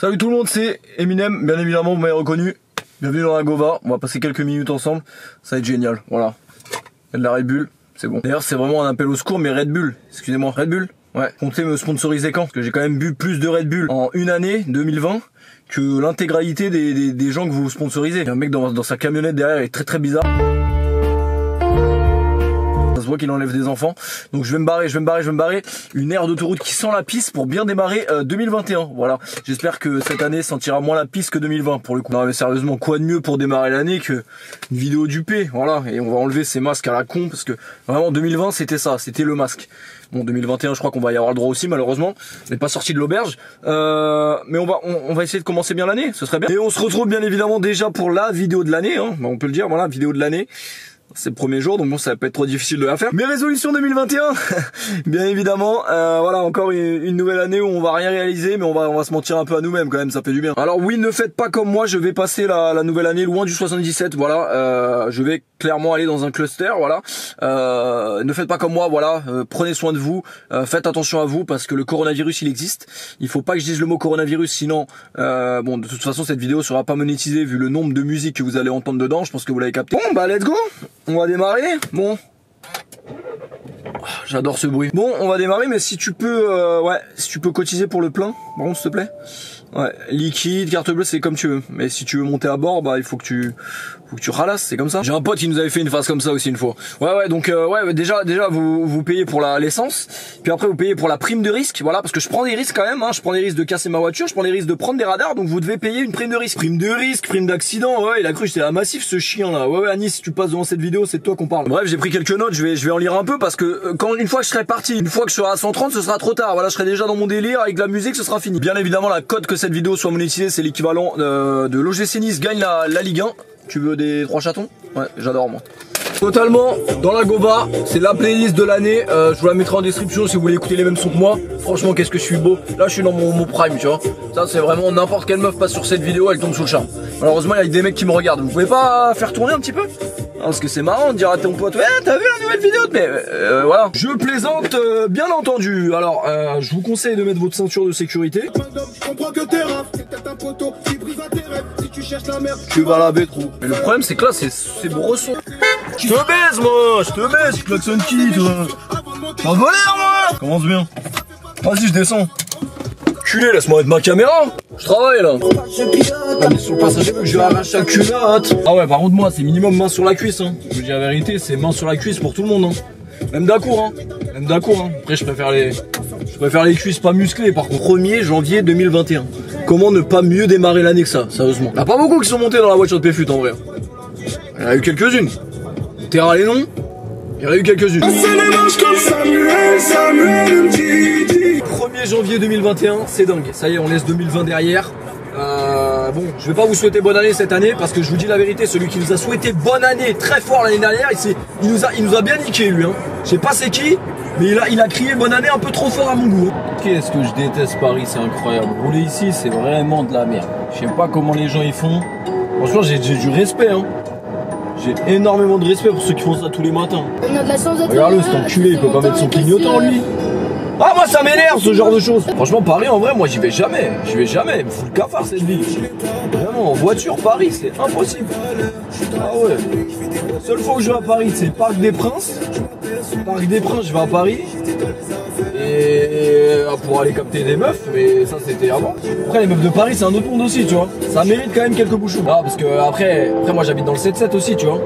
Salut tout le monde, c'est Eminem, bien évidemment vous m'avez reconnu. Bienvenue dans la Gova, on va passer quelques minutes ensemble, ça va être génial, voilà. Il y a de la Red Bull, c'est bon. D'ailleurs c'est vraiment un appel au secours, mais Red Bull, excusez-moi, Red Bull, ouais, comptez me sponsoriser quand? Parce que j'ai quand même bu plus de Red Bull en une année, 2020, que l'intégralité des gens que vous sponsorisez. Il y a un mec dans sa camionnette derrière, il est très bizarre. Ça se voit qu'il enlève des enfants. Donc je vais me barrer. Une aire d'autoroute qui sent la piste pour bien démarrer 2021. Voilà. J'espère que cette année sentira moins la piste que 2020 pour le coup. Non mais sérieusement, quoi de mieux pour démarrer l'année que une vidéo du P. Voilà. Et on va enlever ces masques à la con parce que vraiment 2020 c'était ça, c'était le masque. Bon 2021 je crois qu'on va y avoir le droit aussi malheureusement. On n'est pas sorti de l'auberge. Mais on va essayer de commencer bien l'année, ce serait bien. Et on se retrouve bien évidemment déjà pour la vidéo de l'année. Hein. On peut le dire, voilà, vidéo de l'année. C'est le premier jour, donc bon, ça va pas être trop difficile de la faire. Mes résolutions 2021, bien évidemment, voilà, encore une nouvelle année où on va rien réaliser, mais on va se mentir un peu à nous-mêmes quand même, ça fait du bien. Alors oui, ne faites pas comme moi, je vais passer la nouvelle année loin du 77, voilà, je vais clairement aller dans un cluster, voilà. Ne faites pas comme moi, voilà, prenez soin de vous, faites attention à vous parce que le coronavirus il existe. Il faut pas que je dise le mot coronavirus, sinon, bon, de toute façon cette vidéo sera pas monétisée vu le nombre de musiques que vous allez entendre dedans. Je pense que vous l'avez capté. Bon, bah let's go. On va démarrer. Bon, j'adore ce bruit. Bon, on va démarrer, mais si tu peux, ouais, si tu peux cotiser pour le plein, bon, s'il te plaît. Ouais, liquide, carte bleue, c'est comme tu veux. Mais si tu veux monter à bord, bah il faut que tu ralasses, c'est comme ça. J'ai un pote qui nous avait fait une phase comme ça aussi une fois. Ouais, donc ouais, déjà vous payez pour l'essence, puis après vous payez pour la prime de risque, voilà, parce que je prends des risques quand même, hein, je prends des risques de casser ma voiture, je prends des risques de prendre des radars, donc vous devez payer une prime de risque. Prime de risque, prime d'accident, ouais, il a cru que j'étais un massif ce chien là. Ouais, Anis, si tu passes devant cette vidéo, c'est de toi qu'on parle. Bref, j'ai pris quelques notes, je vais en lire un peu parce que une fois que je serai parti, une fois que je serai à 130, ce sera trop tard. Voilà, je serai déjà dans mon délire avec la musique, ce sera fini. Bien évidemment, la cote que cette vidéo soit monétisée, c'est l'équivalent de l'OGC Nice gagne la Ligue 1. Tu veux des 3 chatons? Ouais, j'adore moi. Totalement dans la Gova, c'est la playlist de l'année. Je vous la mettrai en description si vous voulez écouter les mêmes sons que moi. Franchement, qu'est-ce que je suis beau. Là, je suis dans mon prime, tu vois. Ça, c'est vraiment n'importe quelle meuf passe sur cette vidéo, elle tombe sous le charme. Malheureusement, il y a des mecs qui me regardent. Vous pouvez pas faire tourner un petit peu? Parce que c'est marrant de dire à ton pote, ouais, t'as vu la nouvelle vidéo? Mais voilà. Je plaisante, bien entendu. Alors, je vous conseille de mettre votre ceinture de sécurité. Tu vas la bétrou. Mais le problème, c'est que là, c'est bresson. Je te baise, moi. Je klaxonne qui, toi? T'es un voleur, moi. Commence bien. Vas-y, je descends. Culé, laisse-moi mettre ma caméra. Je travaille là. Sur le passager, vu que je arrache la culotte. Ah ouais, par contre, moi, c'est minimum main sur la cuisse. Hein. Je vous dis la vérité, c'est main sur la cuisse pour tout le monde. Hein. Même d'Acour. Hein. Après, je préfère les cuisses pas musclées. Par contre, 1er janvier 2021. Comment ne pas mieux démarrer l'année que ça, sérieusement? Il n'y a pas beaucoup qui sont montés dans la voiture de Péfut en vrai. Il y en a eu quelques-unes. Terra les noms, il y en a eu quelques-unes. 1er janvier 2021, c'est dingue. Ça y est, on laisse 2020 derrière. Bon, je vais pas vous souhaiter bonne année cette année parce que je vous dis la vérité, celui qui nous a souhaité bonne année très fort l'année dernière, il nous a bien niqué lui. Hein. Je sais pas c'est qui, mais il a crié bonne année un peu trop fort à mon goût. Qu'est-ce que je déteste Paris, c'est incroyable. Rouler ici, c'est vraiment de la merde. Je sais pas comment les gens y font. Franchement, j'ai du respect. Hein. J'ai énormément de respect pour ceux qui font ça tous les matins. Regarde-le, cet enculé, il peut pas mettre son clignotant lui. Ah moi ça m'énerve ce genre de choses. Franchement Paris en vrai moi j'y vais jamais. Il me fout le cafard cette ville. Vraiment en voiture Paris c'est impossible. Ah ouais. La seule fois où je vais à Paris c'est Parc des Princes. Parc des Princes je vais à Paris. Et pour aller capter des meufs, mais ça c'était avant. Après les meufs de Paris c'est un autre monde aussi tu vois. Ça mérite quand même quelques bouchons. Ah parce que après moi j'habite dans le 7-7 aussi tu vois.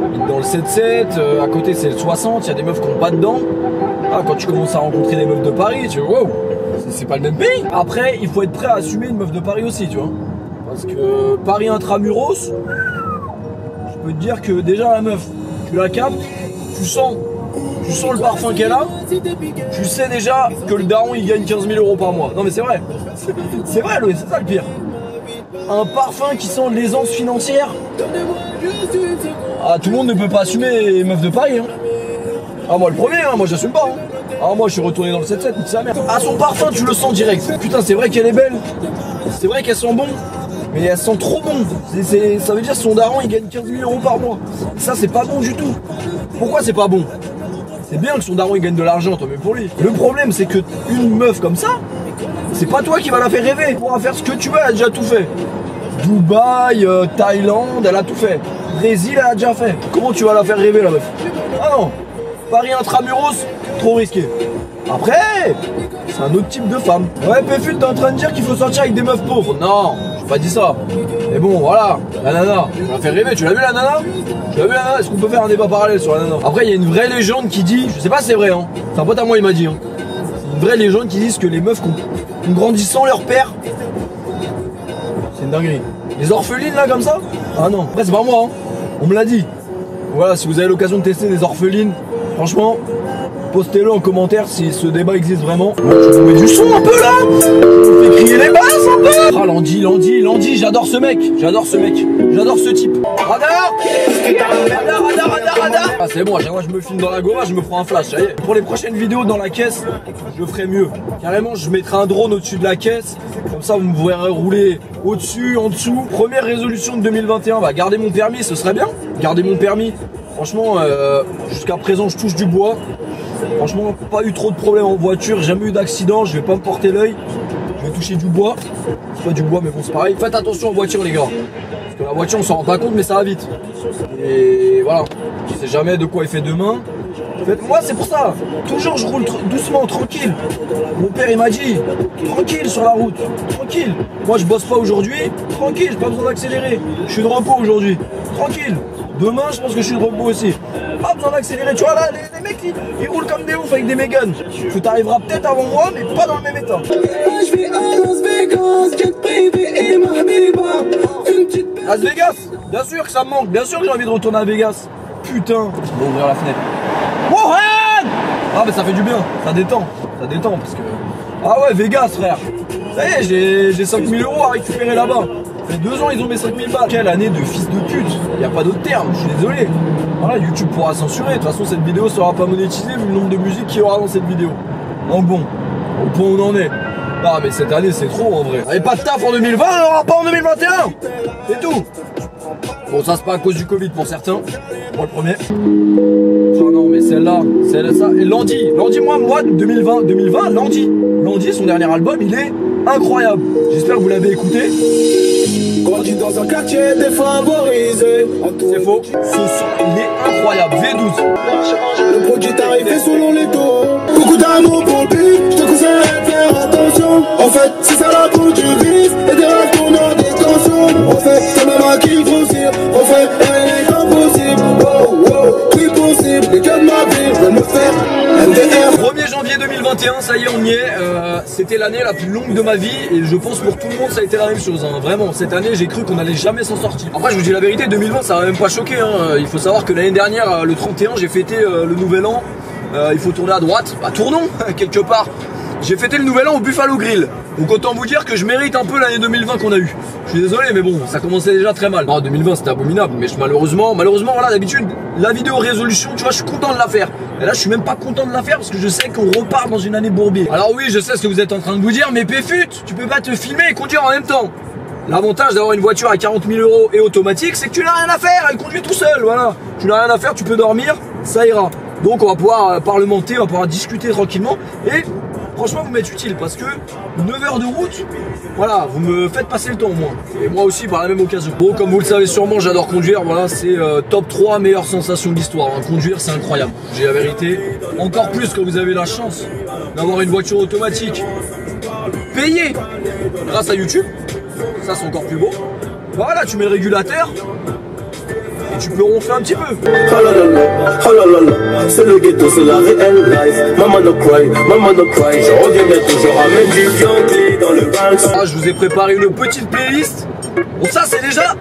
J'habite dans le 7-7, à côté c'est le 60, il y a des meufs qui ont pas dedans. Ah, quand tu commences à rencontrer des meufs de Paris, tu vois, wow, c'est pas le même pays. Après, il faut être prêt à assumer une meuf de Paris aussi, tu vois. Parce que Paris intramuros, je peux te dire que déjà la meuf, tu la captes, tu sens le parfum qu'elle a, tu sais déjà que le daron il gagne 15 000 € par mois. Non mais c'est vrai. C'est vrai, Louis, c'est ça le pire. Un parfum qui sent l'aisance financière. Ah, tout le monde ne peut pas assumer les meufs de Paris, hein. Ah moi le premier, hein, moi j'assume pas. Hein. Ah moi je suis retourné dans le 7-7, c'est sa mère. Ah son parfum tu le sens direct. Putain c'est vrai qu'elle est belle. C'est vrai qu'elle sent bon. Mais elle sent trop bon. Ça veut dire que son daron il gagne 15 000 € par mois. Ça c'est pas bon du tout. Pourquoi c'est pas bon? C'est bien que son daron il gagne de l'argent, tant mieux pour lui. Le problème c'est que une meuf comme ça, C'est pas toi qui va la faire rêver. Elle pourra faire ce que tu veux, elle a déjà tout fait. Dubaï, Thaïlande, elle a tout fait. Brésil, elle a déjà fait. Comment tu vas la faire rêver la meuf? Ah non, Paris intramuros, trop risqué. Après, c'est un autre type de femme. Ouais, Péfut, t'es en train de dire qu'il faut sortir avec des meufs pauvres. Non, j'ai pas dit ça. Mais bon, voilà, la nana, tu vas faire rêver. Tu l'as vu la nana? Tu l'as vu la nana? Est-ce qu'on peut faire un débat parallèle sur la nana? Après, il y a une vraie légende qui dit, je sais pas si c'est vrai, hein. C'est un pote à moi, il m'a dit, hein. C'est une vraie légende qui dit que les meufs ont grandi sans leur père. C'est une dinguerie. Les orphelines là comme ça? Ah non, après c'est pas moi, hein. On me l'a dit. Voilà, si vous avez l'occasion de tester des orphelines, franchement, postez-le en commentaire si ce débat existe vraiment. Bon, je vous mets du son un peu là. Je fais crier les basses un peu. Ah Landy, j'adore ce mec. J'adore ce type. Radar. Ah c'est bon, à chaque fois que je me filme dans la Goma, je me prends un flash, ça y est. Pour les prochaines vidéos dans la caisse, je ferai mieux. Carrément, je mettrai un drone au-dessus de la caisse. Comme ça, vous me verrez rouler au-dessus, en dessous. Première résolution de 2021, bah garder mon permis, ce serait bien. Garder mon permis. Franchement, jusqu'à présent, je touche du bois. Franchement, pas eu trop de problèmes en voiture, jamais eu d'accident, je vais pas me porter l'œil. Je vais toucher du bois. C'est pas du bois, mais bon, c'est pareil. Faites attention en voiture, les gars. Parce que la voiture, on s'en rend pas compte, mais ça va vite. Et voilà. Je sais jamais de quoi il fait demain. Moi, c'est pour ça. Toujours, je roule doucement, tranquille. Mon père, il m'a dit, tranquille sur la route. Tranquille. Moi, je bosse pas aujourd'hui. Tranquille, j'ai pas besoin d'accélérer. Je suis de repos aujourd'hui. Tranquille. Demain, je pense que je suis de repos aussi. Pas besoin d'accélérer. Tu vois là, les mecs, ils roulent comme des ouf avec des Mégane. Tu t'arriveras peut-être avant moi, mais pas dans le même état. Las Vegas, bien sûr que ça me manque. Bien sûr que j'ai envie de retourner à Vegas. Putain. On va ouvrir la fenêtre. Warren! Ah, mais ça fait du bien. Ça détend parce que. Ah ouais, Vegas, frère. Ça y est, j'ai 5000 € à récupérer là-bas. Ça fait 2 ans, ils ont mis 5000 balles. Quelle année de fils de pute. Y a pas d'autre terme, je suis désolé. Voilà, YouTube pourra censurer. De toute façon, cette vidéo sera pas monétisée vu le nombre de musiques qu'il y aura dans cette vidéo. Donc bon, au point où on en est. Non, mais cette année, c'est trop en vrai. On avait pas de taf en 2020, on aura pas en 2021. C'est tout. Bon, ça, c'est pas à cause du Covid pour certains. Pour le premier. Oh non, mais celle-là, ça. Et Landy, moi, 2020, Landy, son dernier album, il est incroyable. J'espère que vous l'avez écouté. Grandi dans un quartier défavorisé. C'est faux. Ce son, il est incroyable. V12. Le produit tarifé selon les taux. Beaucoup d'amour pour le but, je te conseille de faire attention. En fait, c'est ça la peau du vice. Et des retourneurs des tensions. En fait, c'est même à qui grossir. En fait, rien n'est impossible. Oh, oh, tout est possible. Les gars de ma vie veulent me faire MDR. 1er janvier 2021, ça y est, on y est. C'était l'année la plus longue de ma vie et je pense pour tout le monde ça a été la même chose. Hein. Vraiment, cette année j'ai cru qu'on allait jamais s'en sortir. Après, je vous dis la vérité, 2020 ça m'a même pas choqué. Hein. Il faut savoir que l'année dernière, le 31, j'ai fêté le nouvel an. Il faut tourner à droite. Bah tournons quelque part. J'ai fêté le nouvel an au Buffalo Grill. Donc autant vous dire que je mérite un peu l'année 2020 qu'on a eu. Je suis désolé mais bon, ça commençait déjà très mal. Non, 2020 c'était abominable, mais malheureusement voilà, d'habitude, la vidéo résolution, tu vois, je suis content de la faire. Et là, je suis même pas content de la faire parce que je sais qu'on repart dans une année bourbier. Alors oui, je sais ce que vous êtes en train de vous dire, mais Péfut, tu peux pas te filmer et conduire en même temps. L'avantage d'avoir une voiture à 40 000 € et automatique, c'est que tu n'as rien à faire, elle conduit tout seul, voilà. Tu n'as rien à faire, tu peux dormir, ça ira. Donc on va pouvoir parlementer, on va pouvoir discuter tranquillement et franchement vous m'êtes utile parce que 9 heures de route, voilà, vous me faites passer le temps au moins. Et moi aussi par la même occasion. Bon, comme vous le savez sûrement, j'adore conduire, voilà, c'est top 3 meilleures sensations de l'histoire. Hein. Conduire c'est incroyable, j'ai la vérité. Encore plus quand vous avez la chance d'avoir une voiture automatique payée grâce à YouTube. Ça c'est encore plus beau. Voilà, tu mets le régulateur et tu peux ronfler un petit peu. Oh là là, c'est le ghetto, c'est la réelle life. Maman no cry, je reviens bientôt, je ramène du Yankee dans le Banks. Ah, je vous ai préparé une petite playlist. Bon, ça c'est déjà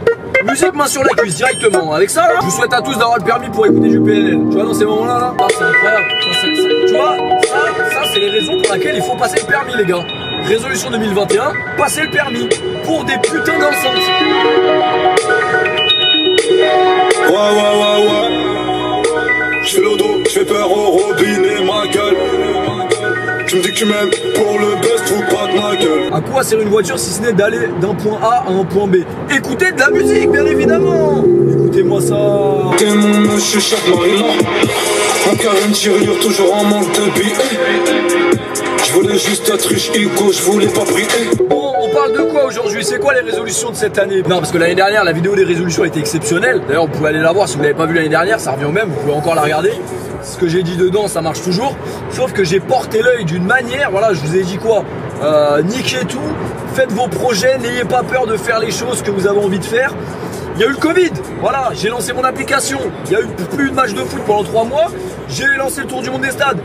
musique main sur la cuisse directement. Avec ça là, je vous souhaite à tous d'avoir le permis pour écouter du PNL. Tu vois, dans ces moments là, ah, c'est incroyable. Tu vois, ça c'est les raisons pour lesquelles il faut passer le permis les gars. Résolution 2021, passer le permis pour des putains d'enceintes. Ouais. Je fais le dos, je fais peur au robinet, ma gueule. Tu me dis que tu m'aimes pour le best ou pas de ma gueule. À quoi sert une voiture si ce n'est d'aller d'un point A à un point B? Écoutez de la musique, bien évidemment. Écoutez-moi ça. T'es mon monsieur chaque marina. Un cœur intérieur toujours en manque de billets. Je voulais juste être riche Hugo, je voulais pas briller. Bon, on parle de quoi aujourd'hui? C'est quoi les résolutions de cette année? Non, parce que l'année dernière, la vidéo des résolutions était exceptionnelle. D'ailleurs, vous pouvez aller la voir si vous l'avez pas vue l'année dernière, ça revient au même, vous pouvez encore la regarder. Ce que j'ai dit dedans, ça marche toujours. Sauf que j'ai porté l'œil d'une manière, voilà, je vous ai dit quoi? Niquez tout, faites vos projets, n'ayez pas peur de faire les choses que vous avez envie de faire. Il y a eu le Covid, voilà, j'ai lancé mon application. Il y a eu plus de matchs de foot pendant 3 mois. J'ai lancé le tour du monde des stades.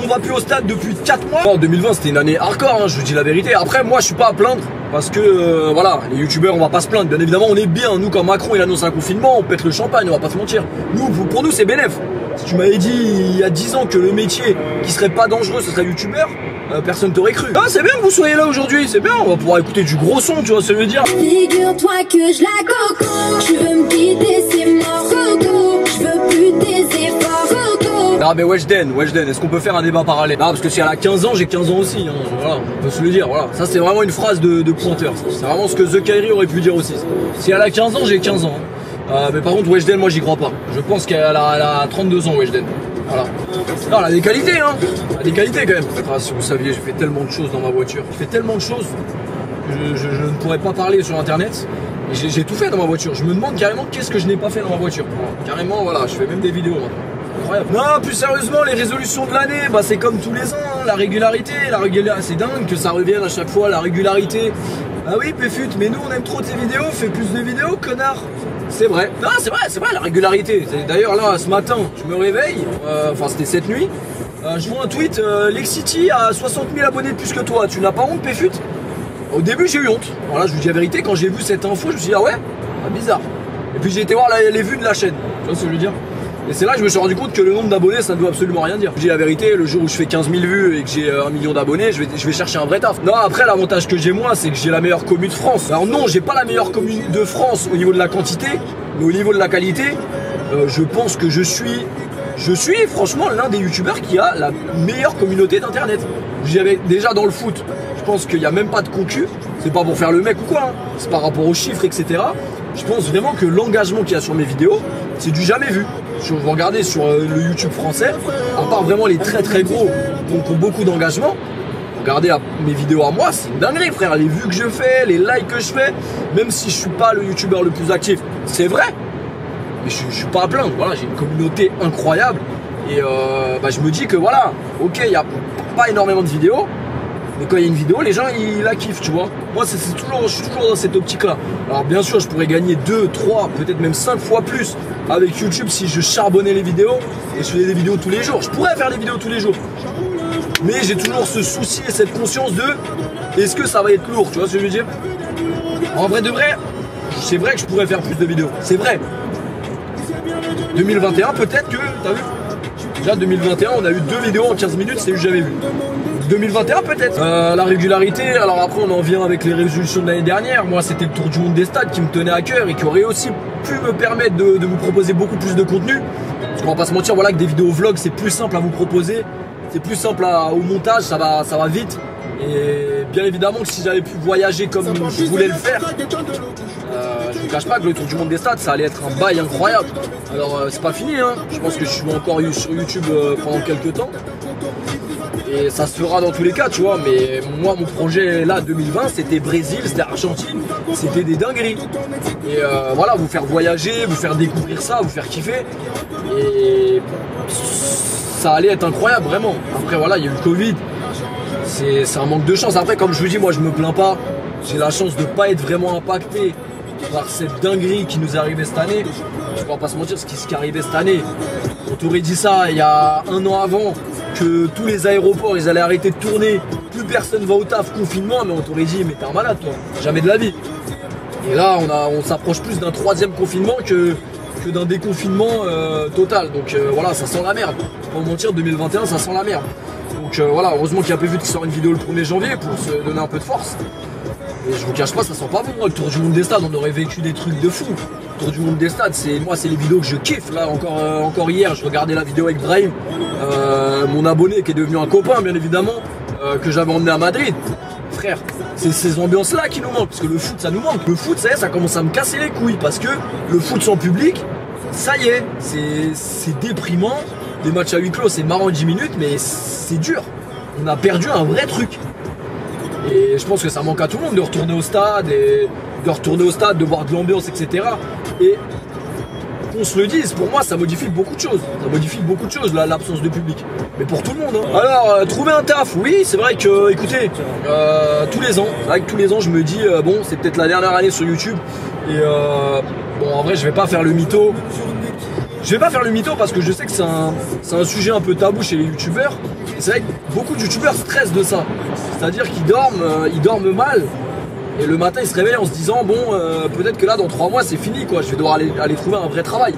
On va plus au stade depuis 4 mois. En 2020, c'était une année hardcore, hein, je vous dis la vérité. Après, moi, je suis pas à plaindre parce que, voilà, les youtubeurs, on va pas se plaindre. Bien évidemment, on est bien. Nous, quand Macron, il annonce un confinement, on pète le champagne, on va pas se mentir. Nous, pour nous, c'est bénéf. Si tu m'avais dit il y a 10 ans que le métier qui serait pas dangereux, ce serait youtubeur, personne t'aurait cru. Ah, c'est bien que vous soyez là aujourd'hui, c'est bien. On va pouvoir écouter du gros son, tu vois ce que je veux dire. Figure-toi que je la coco. Tu veux me quitter, c'est mort, Coco. Je veux plus tes efforts, Coco. Ah mais Weshden, est-ce qu'on peut faire un débat parallèle? Non, parce que si elle a 15 ans, j'ai 15 ans aussi, hein. Voilà, on peut se le dire, voilà. Ça c'est vraiment une phrase de pointeur, c'est vraiment ce que The Kyrie aurait pu dire aussi. Si elle a 15 ans, j'ai 15 ans. Mais par contre Weshden, moi j'y crois pas. Je pense qu'elle a 32 ans Weshden. Voilà. Non, elle a des qualités, hein. Elle a des qualités quand même. Ah, si vous saviez, j'ai fait tellement de choses dans ma voiture. J'ai fait tellement de choses que je ne pourrais pas parler sur internet. J'ai tout fait dans ma voiture. Je me demande carrément qu'est-ce que je n'ai pas fait dans ma voiture. Carrément, voilà, je fais même des vidéos maintenant. Incroyable. Non, plus sérieusement, les résolutions de l'année, bah c'est comme tous les ans, hein, la régularité, c'est dingue que ça revienne à chaque fois, la régularité. Ah oui, Péfut, mais nous on aime trop tes vidéos, fais plus de vidéos, connard. C'est vrai. Non, c'est vrai, la régularité. D'ailleurs là, ce matin, je me réveille, enfin c'était cette nuit, je vois un tweet, Lexity a 60 000 abonnés de plus que toi, tu n'as pas honte, Péfut? Au début j'ai eu honte. Voilà, je vous dis la vérité, quand j'ai vu cette info, je me suis dit ah ouais, bizarre. Et puis j'ai été voir les vues de la chaîne, tu vois ce que je veux dire? Et c'est là que je me suis rendu compte que le nombre d'abonnés ça ne doit absolument rien dire. Je dis la vérité, le jour où je fais 15 000 vues et que j'ai 1 million d'abonnés, je vais chercher un vrai taf. Non, après l'avantage que j'ai moi, c'est que j'ai la meilleure commune de France. Alors non, j'ai pas la meilleure commune de France au niveau de la quantité, mais au niveau de la qualité, je pense que je suis franchement l'un des youtubeurs qui a la meilleure communauté d'internet. J'avais déjà dans le foot, je pense qu'il n'y a même pas de concu. C'est pas pour faire le mec ou quoi, hein. C'est par rapport aux chiffres, etc. Je pense vraiment que l'engagement qu'il y a sur mes vidéos, c'est du jamais vu. Si vous regardez sur le YouTube français, à part vraiment les très très gros, donc qui ont beaucoup d'engagement, regardez mes vidéos à moi, c'est une dinguerie frère, les vues que je fais, les likes que je fais, même si je suis pas le youtubeur le plus actif, c'est vrai, mais je suis pas à plaindre, voilà, j'ai une communauté incroyable, et je me dis que voilà, ok, il n'y a pas énormément de vidéos, mais quand il y a une vidéo, les gens ils la kiffent, tu vois. Moi je suis toujours dans cette optique là. Alors bien sûr je pourrais gagner 2, 3, peut-être même 5 fois plus avec YouTube si je charbonnais les vidéos et je faisais des vidéos tous les jours. Je pourrais faire des vidéos tous les jours. Mais j'ai toujours ce souci et cette conscience de est-ce que ça va être lourd, tu vois ce que je veux dire? En vrai de vrai, c'est vrai que je pourrais faire plus de vidéos. C'est vrai. 2021 peut-être que, t'as vu? Déjà 2021 on a eu 2 vidéos en 15 minutes, c'est jamais vu. 2021 peut-être. La régularité, alors après on en vient avec les résolutions de l'année dernière. Moi c'était le tour du monde des stades qui me tenait à cœur et qui aurait aussi pu me permettre de vous proposer beaucoup plus de contenu. Parce qu'on va pas se mentir, voilà que des vidéos vlog c'est plus simple à vous proposer, c'est plus simple au montage, ça va vite. Et bien évidemment que si j'avais pu voyager comme je voulais le faire, je vous cache pas que le tour du monde des stades ça allait être un bail incroyable. Alors c'est pas fini hein, je pense que je suis encore sur YouTube pendant quelques temps. Et ça se fera dans tous les cas, tu vois, mais moi mon projet là 2020 c'était Brésil, c'était Argentine, c'était des dingueries. Et voilà, vous faire voyager, vous faire découvrir ça, vous faire kiffer. Et ça allait être incroyable, vraiment. Après voilà, il y a eu le Covid, c'est un manque de chance. Après comme je vous dis, moi je me plains pas, j'ai la chance de pas être vraiment impacté par cette dinguerie qui nous est arrivée cette année. Je ne vais pas se mentir, ce qui est arrivé cette année, on t'aurait dit ça il y a 1 an avant, que tous les aéroports ils allaient arrêter de tourner, plus personne va au taf, confinement, mais on t'aurait dit mais t'es un malade toi, jamais de la vie. Et là on s'approche plus d'un 3e confinement que d'un déconfinement total, donc voilà, ça sent la merde. Pas mentir, 2021 ça sent la merde. Donc voilà, heureusement qu'il y a Péfut qui sort une vidéo le 1er janvier pour se donner un peu de force. Et je vous cache pas, ça sent pas bon. Le tour du monde des stades, on aurait vécu des trucs de fou. Le tour du monde des stades, c'est les vidéos que je kiffe. Là, encore hier, je regardais la vidéo avec Brahim, mon abonné qui est devenu un copain, bien évidemment, que j'avais emmené à Madrid. Frère, c'est ces ambiances-là qui nous manquent, parce que le foot, ça nous manque. Le foot, ça commence à me casser les couilles, parce que le foot sans public, ça y est, c'est déprimant. les matchs à huis clos c'est marrant 10 minutes, mais c'est dur. On a perdu un vrai truc. Et je pense que ça manque à tout le monde de retourner au stade, de voir de l'ambiance, etc. Et qu'on se le dise, pour moi ça modifie beaucoup de choses. Ça modifie beaucoup de choses, l'absence de public. Mais pour tout le monde. Hein. Alors, trouver un taf, oui, c'est vrai que, écoutez, tous les ans, je me dis, bon, c'est peut-être la dernière année sur YouTube. Et bon, en vrai, je vais pas faire le mytho. Je vais pas faire le mytho parce que je sais que c'est un sujet un peu tabou chez les youtubeurs. Et c'est vrai que beaucoup de youtubeurs stressent de ça. C'est-à-dire qu'ils dorment mal. Et le matin ils se réveillent en se disant bon peut-être que là dans 3 mois c'est fini quoi, je vais devoir aller trouver un vrai travail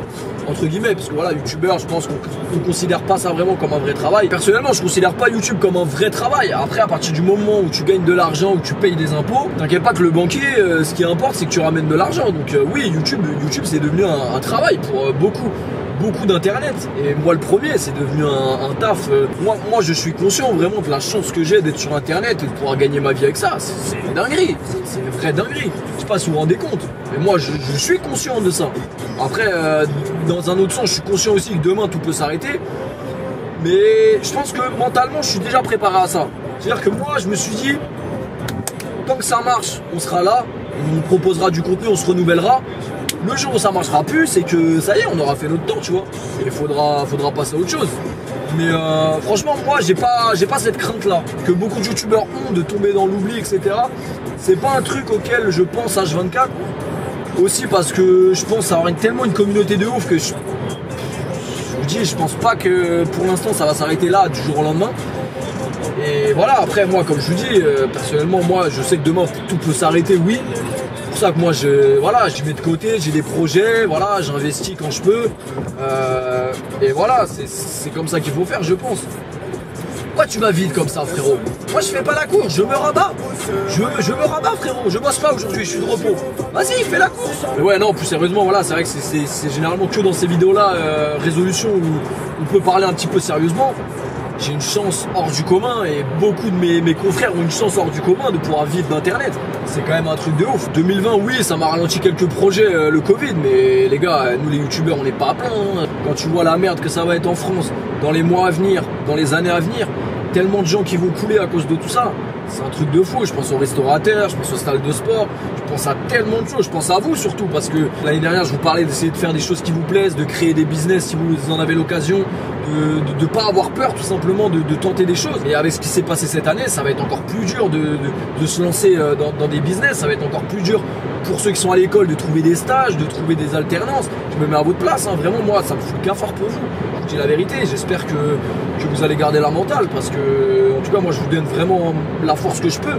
entre guillemets, parce que voilà, youtubeur, je pense qu'on ne considère pas ça vraiment comme un vrai travail. Personnellement je considère pas YouTube comme un vrai travail. Après à partir du moment où tu gagnes de l'argent, où tu payes des impôts, t'inquiète pas que le banquier, ce qui importe c'est que tu ramènes de l'argent. Donc oui, YouTube c'est devenu un travail pour beaucoup d'internet, et moi le premier, c'est devenu un taf. Moi je suis conscient vraiment de la chance que j'ai d'être sur internet et de pouvoir gagner ma vie avec ça. C'est une dinguerie, c'est une vraie dinguerie. Je sais pas si vous vous rendez compte, mais moi je suis conscient de ça. Après dans un autre sens, je suis conscient aussi que demain tout peut s'arrêter, mais je pense que mentalement je suis déjà préparé à ça. C'est à dire que moi je me suis dit, tant que ça marche, on sera là, on proposera du contenu, on se renouvellera. Le jour où ça marchera plus, c'est que ça y est, on aura fait notre temps, tu vois. Et il faudra passer à autre chose. Mais franchement, moi, j'ai pas cette crainte-là que beaucoup de youtubeurs ont de tomber dans l'oubli, etc. C'est pas un truc auquel je pense H24. Aussi parce que je pense avoir tellement une communauté de ouf que je vous dis, je pense pas que pour l'instant ça va s'arrêter là du jour au lendemain. Et voilà, après moi, comme je vous dis, personnellement, moi, je sais que demain tout peut s'arrêter, oui. C'est pour ça que moi je mets de côté, j'ai des projets, voilà, j'investis quand je peux, et voilà, c'est comme ça qu'il faut faire, je pense. Pourquoi tu vas vite comme ça, frérot? Moi je fais pas la course, je me rabats, je me rabats, frérot, je bosse pas aujourd'hui, je suis de repos. Vas-y, fais la course. Mais ouais, non, plus sérieusement, voilà, c'est vrai que c'est généralement que dans ces vidéos là, résolution, où on peut parler un petit peu sérieusement. J'ai une chance hors du commun, et beaucoup de mes confrères ont une chance hors du commun de pouvoir vivre d'internet. C'est quand même un truc de ouf. 2020, oui, ça m'a ralenti quelques projets, le Covid, mais les gars, nous les youtubeurs, on n'est pas à plein. Hein. Quand tu vois la merde que ça va être en France dans les mois à venir, dans les années à venir, tellement de gens qui vont couler à cause de tout ça. C'est un truc de fou. Je pense aux restaurateurs, je pense aux salles de sport, je pense à tellement de choses. Je pense à vous surtout, parce que l'année dernière je vous parlais d'essayer de faire des choses qui vous plaisent, de créer des business si vous en avez l'occasion, de pas avoir peur tout simplement de tenter des choses. Et avec ce qui s'est passé cette année, ça va être encore plus dur de se lancer dans des business. Ça va être encore plus dur pour ceux qui sont à l'école de trouver des stages, de trouver des alternances. Je me mets à votre place, hein. Vraiment moi ça me fout le cafard pour vous. Je vous dis la vérité, j'espère que vous allez garder la mentale, parce que en tout cas moi je vous donne vraiment la force que je peux,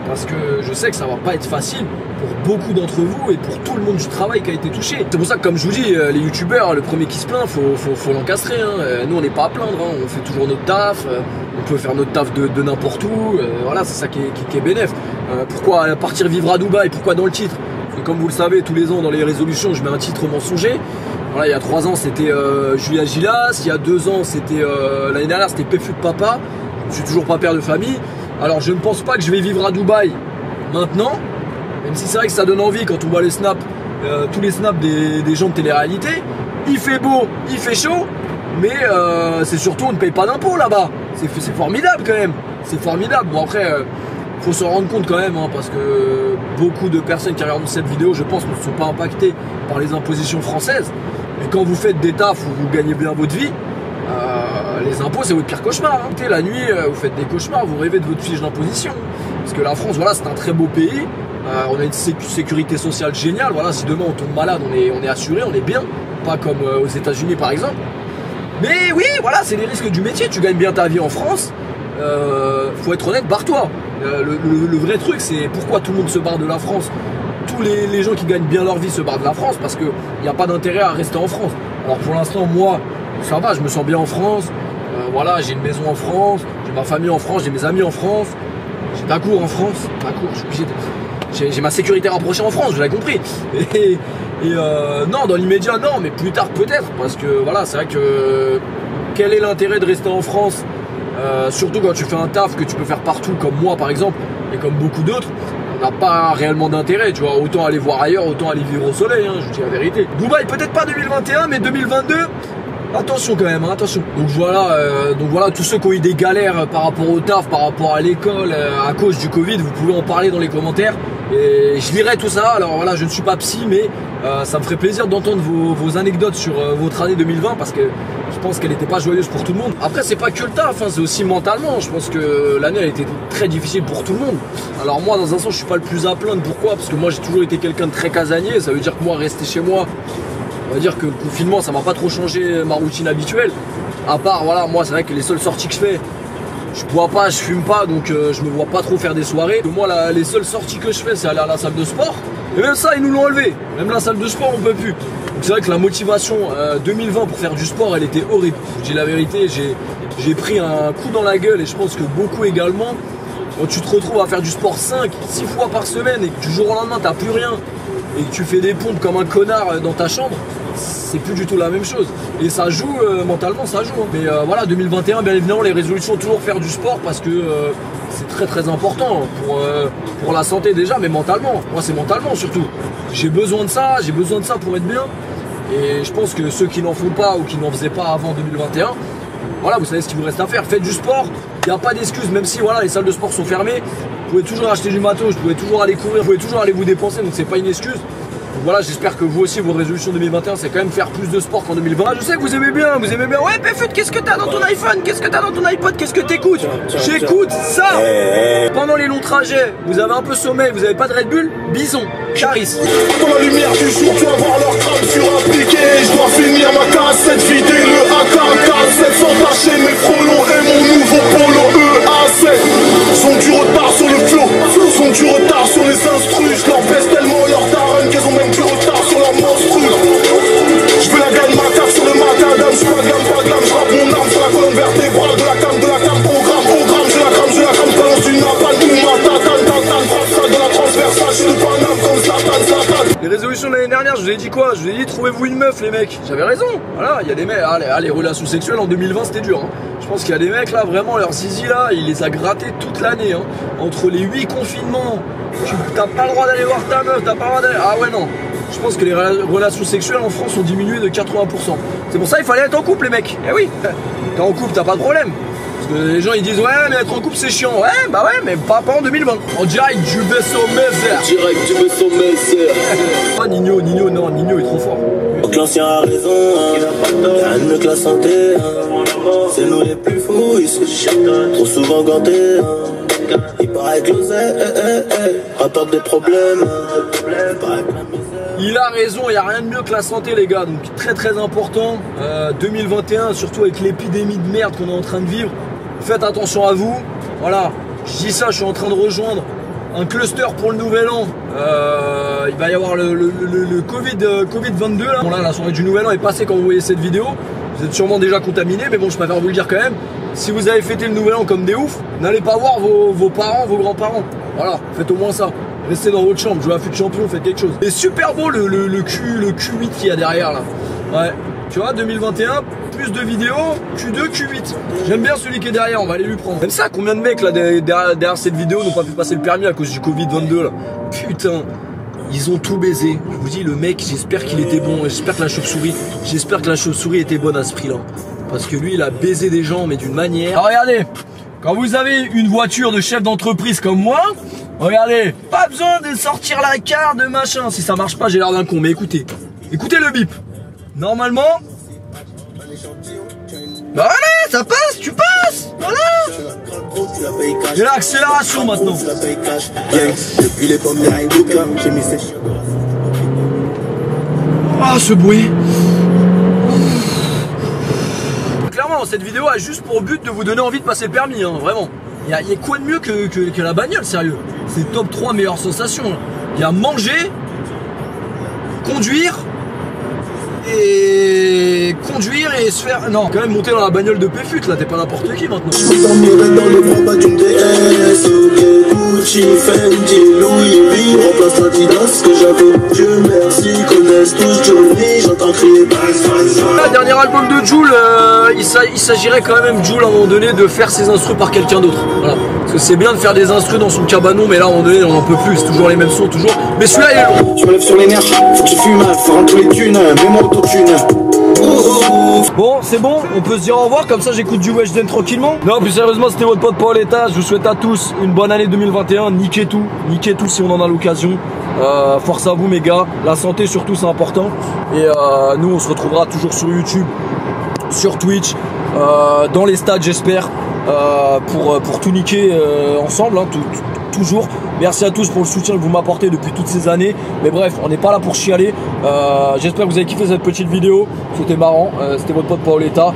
parce que je sais que ça va pas être facile pour beaucoup d'entre vous et pour tout le monde du travail qui a été touché. C'est pour ça que, comme je vous dis, les youtubeurs, le premier qui se plaint, faut l'encastrer, hein. Nous on n'est pas à plaindre, hein. On fait toujours notre taf, on peut faire notre taf de n'importe où, voilà, c'est ça qui est bénéf. Pourquoi partir vivre à Dubaï? Pourquoi dans le titre? Parce que comme vous le savez, tous les ans dans les résolutions je mets un titre mensonger. Voilà, il y a 3 ans c'était Julia Gilas, il y a 2 ans c'était l'année dernière c'était Péfu de papa. Je suis toujours pas père de famille. Alors je ne pense pas que je vais vivre à Dubaï maintenant, même si c'est vrai que ça donne envie quand on voit les snaps, tous les snaps des gens de télé-réalité. Il fait beau, il fait chaud, mais c'est surtout on ne paye pas d'impôts là-bas. C'est formidable quand même, c'est formidable. Bon après, faut se rendre compte quand même, hein, parce que beaucoup de personnes qui regardent cette vidéo, je pense, ne sont pas impactées par les impositions françaises. Mais quand vous faites des tafs où vous gagnez bien votre vie, les impôts c'est votre pire cauchemar, hein. La nuit vous faites des cauchemars, vous rêvez de votre fiche d'imposition, parce que la France, voilà, c'est un très beau pays, on a une sécurité sociale géniale, voilà, si demain on tombe malade on est assuré, on est bien, pas comme aux États-Unis par exemple. Mais oui, voilà, c'est les risques du métier, tu gagnes bien ta vie en France, faut être honnête, barre-toi. Le vrai truc, c'est pourquoi tout le monde se barre de la France. Tous les gens qui gagnent bien leur vie se barrent de la France, parce qu'il n'y a pas d'intérêt à rester en France. Alors pour l'instant, moi, ça va, je me sens bien en France. Voilà, j'ai une maison en France, j'ai ma famille en France, j'ai mes amis en France, j'ai ma cour en France, je suis obligé j'ai ma sécurité rapprochée en France, je l'ai compris. Et non, dans l'immédiat, non, mais plus tard peut-être, parce que voilà, c'est vrai que quel est l'intérêt de rester en France, surtout quand tu fais un taf que tu peux faire partout, comme moi par exemple, et comme beaucoup d'autres. On n'a pas réellement d'intérêt, tu vois, autant aller voir ailleurs, autant aller vivre au soleil, hein, je vous dis la vérité. Dubaï, peut-être pas 2021, mais 2022, Attention quand même, hein, attention. Donc voilà, tous ceux qui ont eu des galères par rapport au taf, par rapport à l'école, à cause du Covid, vous pouvez en parler dans les commentaires. Et je lirai tout ça. Alors voilà, je ne suis pas psy, mais ça me ferait plaisir d'entendre vos anecdotes sur votre année 2020 parce que je pense qu'elle n'était pas joyeuse pour tout le monde. Après, c'est pas que le taf, hein, c'est aussi mentalement. Je pense que l'année elle était très difficile pour tout le monde. Alors moi, dans un sens, je suis pas le plus à plaindre. Pourquoi? Parce que moi, j'ai toujours été quelqu'un de très casanier. Ça veut dire que moi, rester chez moi, on va dire que le confinement, ça m'a pas trop changé ma routine habituelle. À part, voilà, moi, c'est vrai que les seules sorties que je fais, je bois pas, je fume pas, donc je me vois pas trop faire des soirées. Moi, les seules sorties que je fais, c'est aller à la salle de sport. Et même ça, ils nous l'ont enlevé. Même la salle de sport, on peut plus. Donc c'est vrai que la motivation 2020 pour faire du sport, elle était horrible. Je dis la vérité, j'ai pris un coup dans la gueule et je pense que beaucoup également. Quand tu te retrouves à faire du sport 5-6 fois par semaine et que du jour au lendemain, t'as plus rien et que tu fais des pompes comme un connard dans ta chambre, c'est plus du tout la même chose. Et ça joue, mentalement ça joue. Hein. Mais voilà, 2021, bien évidemment, les résolutions, toujours faire du sport parce que c'est très très important pour la santé déjà, mais mentalement. Moi, c'est mentalement surtout. J'ai besoin de ça pour être bien. Et je pense que ceux qui n'en font pas ou qui n'en faisaient pas avant 2021, voilà, vous savez ce qu'il vous reste à faire. Faites du sport, il n'y a pas d'excuse, même si voilà, les salles de sport sont fermées. Vous pouvez toujours acheter du matos, vous pouvez toujours aller courir, vous pouvez toujours aller vous dépenser, donc c'est pas une excuse. Donc voilà, j'espère que vous aussi, votre résolution 2021, c'est quand même faire plus de sport qu'en 2020. Ah, je sais que vous aimez bien. Ouais, Péfut, qu'est-ce que t'as dans ton iPhone? Qu'est-ce que t'as dans ton iPod? Qu'est-ce que t'écoutes? J'écoute ça. Pendant les longs trajets, vous avez un peu sommeil, vous avez pas de Red Bull? Bison, Charis. Dans la lumière du jour, tu vas voir leur crâne surappliqué. Je dois finir ma cassette, vider le AK-47 sans tâcher mes frelons et mon nouveau polo EA7. Sont du retard sur le flow, sont du retard sur les instrus. Je leur baisse tellement leur daronne qu'elles ont même du retard sur leur monstru. Je veux la gagne macabre sur le macadam. Je suis pas de gamme, je rappe mon arme sur la colonne vertébrale de la cam, programme. Je la crame, balance une napalm, ou ma tatane, frappe ça de la transversale. Je suis le paname comme Zlatan. Les résolutions de l'année dernière, je vous ai dit quoi? Je vous ai dit trouvez-vous une meuf les mecs. J'avais raison. Voilà, il y a des mecs, les relations sexuelles en 2020 c'était dur. Hein. Je pense qu'il y a des mecs là, vraiment leur zizi là, il les a grattés toute l'année. Hein. Entre les 8 confinements, t'as pas le droit d'aller voir ta meuf, t'as pas le droit d'aller. Ah ouais non. Je pense que les relations sexuelles en France ont diminué de 80%. C'est pour ça qu'il fallait être en couple les mecs. Eh oui, t'es en couple, t'as pas de problème. Parce que les gens ils disent ouais mais être en couple c'est chiant. Ouais bah ouais mais pas en 2020. En direct du vaisseau Mézère. Ah Nino est trop fort. Donc l'ancien a raison, y'a mieux que la santé. C'est nous les plus fous ici, trop souvent gantés. Il paraît que l'oseille rapporte des problèmes. Il a raison, il n'y a rien de mieux que la santé les gars, donc très très important. 2021, surtout avec l'épidémie de merde qu'on est en train de vivre, faites attention à vous. Voilà, je dis ça, je suis en train de rejoindre un cluster pour le nouvel an. Il va y avoir le Covid-22 là. Bon là, la soirée du nouvel an est passée quand vous voyez cette vidéo. Vous êtes sûrement déjà contaminé, mais bon, je préfère vous le dire quand même. Si vous avez fêté le nouvel an comme des oufs, n'allez pas voir vos parents, vos grands-parents. Voilà, faites au moins ça. Restez dans votre chambre, jouez à FUT Champion, faites quelque chose. C'est super beau le Q8 qu'il y a derrière là. Ouais, tu vois, 2021, plus de vidéos, Q2, Q8. J'aime bien celui qui est derrière, on va aller lui prendre. Même ça, combien de mecs là derrière cette vidéo n'ont pas pu passer le permis à cause du Covid-22 là. Putain, ils ont tout baisé. Je vous dis, le mec, j'espère qu'il était bon. J'espère que la chauve-souris était bonne à ce prix là. Parce que lui, il a baisé des gens, mais d'une manière. Alors, regardez, quand vous avez une voiture de chef d'entreprise comme moi, regardez, pas besoin de sortir la carte de machin. Si ça marche pas, j'ai l'air d'un con. Mais écoutez le bip. Normalement, bah voilà, ça passe, tu passes. Voilà. Et l'accélération maintenant. Ah, ce bruit. Clairement, cette vidéo a juste pour but de vous donner envie de passer le permis, hein, vraiment. Il y a quoi de mieux que la bagnole, sérieux. C'est top 3 meilleures sensations. Il y a manger, conduire et se faire... Non, quand même monter dans la bagnole de Péfut, là, t'es pas n'importe qui maintenant. Je dormirai dans le bras d'une DS, Gucci, Fendi, Louis V, remplace l'Adidas que j'avais. Dieu merci, connaissent tous Johnny, j'entends crier Le dernier album de Jul, il s'agirait quand même, Jul, à un moment donné, de faire ses instrus par quelqu'un d'autre. Voilà. Parce que c'est bien de faire des instrus dans son cabanon, mais là, à un moment donné, on n'en peut plus, c'est toujours les mêmes sons, toujours. Mais celui-là, il est long. Je me lève sur l'énergie, faut que je fume, faut rendre tous les thunes, mets-moi autotune. Bon, c'est bon, on peut se dire au revoir, comme ça j'écoute du Weshden tranquillement. Non, plus sérieusement, c'était votre pote Paoletta. Je vous souhaite à tous une bonne année 2021. Niquez tout si on en a l'occasion. Force à vous, mes gars. La santé, surtout, c'est important. Et nous, on se retrouvera toujours sur YouTube, sur Twitch, dans les stades, j'espère, pour tout niquer ensemble, hein, toujours. Merci à tous pour le soutien que vous m'apportez depuis toutes ces années. Mais bref, on n'est pas là pour chialer. J'espère que vous avez kiffé cette petite vidéo. C'était marrant. C'était votre pote Paoletta.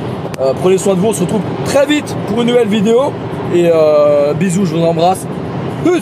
Prenez soin de vous. On se retrouve très vite pour une nouvelle vidéo. Et bisous, je vous embrasse. Peace.